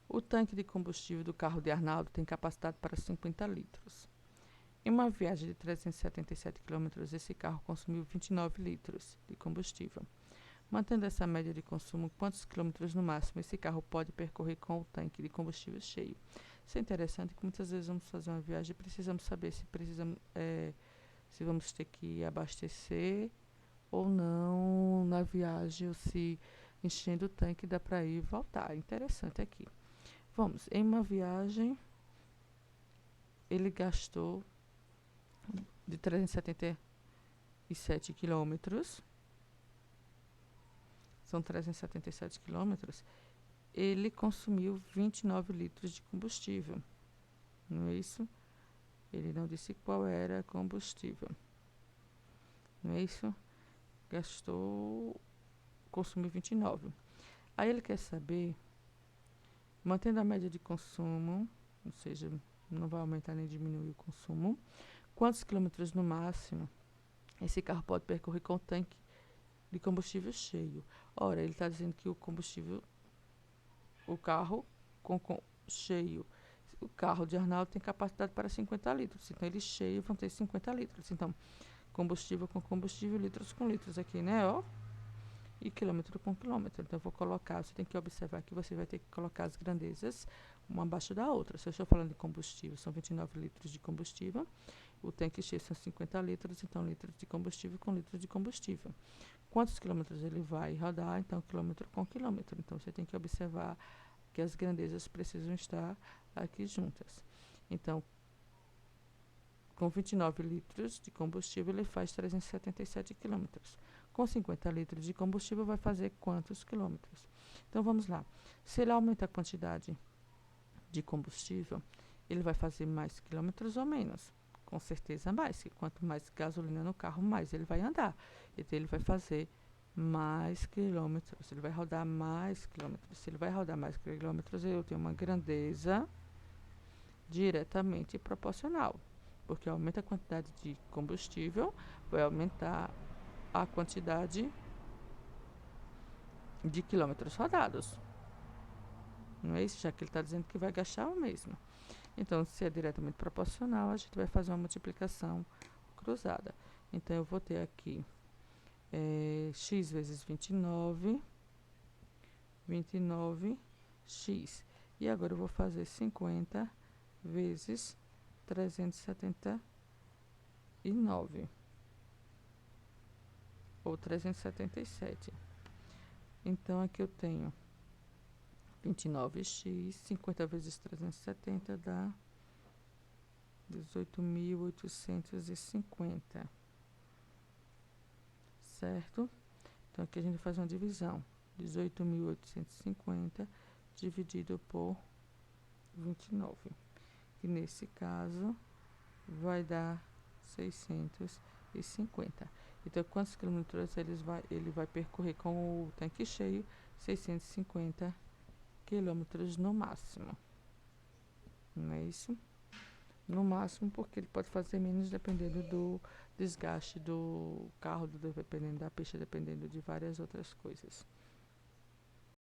O tanque de combustível do carro de Arnaldo tem capacidade para 50 litros. Em uma viagem de 377 km, esse carro consumiu 29 litros de combustível. Mantendo essa média de consumo, quantos quilômetros no máximo esse carro pode percorrer com o tanque de combustível cheio? Isso é interessante, que muitas vezes vamos fazer uma viagem e precisamos saber se vamos ter que abastecer ou não na viagem, ou se enchendo o tanque dá para ir e voltar. Interessante aqui. Vamos, em uma viagem, ele gastou de 377 quilômetros. São 377 quilômetros. Ele consumiu 29 litros de combustível. Não é isso? Ele não disse qual era combustível. Não é isso? Consumiu 29. Aí ele quer saber, mantendo a média de consumo, ou seja, não vai aumentar nem diminuir o consumo, quantos quilômetros no máximo esse carro pode percorrer com o tanque de combustível cheio. Ora, ele está dizendo que o carro cheio, o carro de Arnaldo tem capacidade para 50 litros, então ele cheio vão ter 50 litros. Então, combustível com combustível, litros com litros aqui, né, ó, e quilômetro com quilômetro. Então, eu vou colocar, você tem que observar que você vai ter que colocar as grandezas uma abaixo da outra. Se eu estou falando de combustível, são 29 litros de combustível, o tanque cheio são 50 litros, então litros de combustível com litros de combustível. Quantos quilômetros ele vai rodar? Então, quilômetro com quilômetro. Então, você tem que observar que as grandezas precisam estar aqui juntas. Então, com 29 litros de combustível, ele faz 377 quilômetros. Com 50 litros de combustível, vai fazer quantos quilômetros? Então, vamos lá. Se ele aumenta a quantidade de combustível, ele vai fazer mais quilômetros ou menos? Com certeza mais, que quanto mais gasolina no carro, mais ele vai andar. Então, ele vai fazer mais quilômetros, ele vai rodar mais quilômetros. Se ele vai rodar mais quilômetros, eu tenho uma grandeza diretamente proporcional, porque aumenta a quantidade de combustível, vai aumentar a quantidade de quilômetros rodados. Não é isso? Já que ele está dizendo que vai gastar o mesmo. Então, se é diretamente proporcional, a gente vai fazer uma multiplicação cruzada. Então, eu vou ter aqui x vezes 29, x. E agora eu vou fazer 50 vezes 379, ou 377. Então, aqui eu tenho 29x, 50 vezes 370 dá 18.850. Certo? Então, aqui a gente faz uma divisão. 18.850 dividido por 29. Que nesse caso vai dar 650. Então, quantos quilômetros ele vai percorrer com o tanque cheio? 650 quilômetros no máximo. Não é isso? No máximo, porque ele pode fazer menos dependendo do desgaste do carro, dependendo da pista, dependendo de várias outras coisas.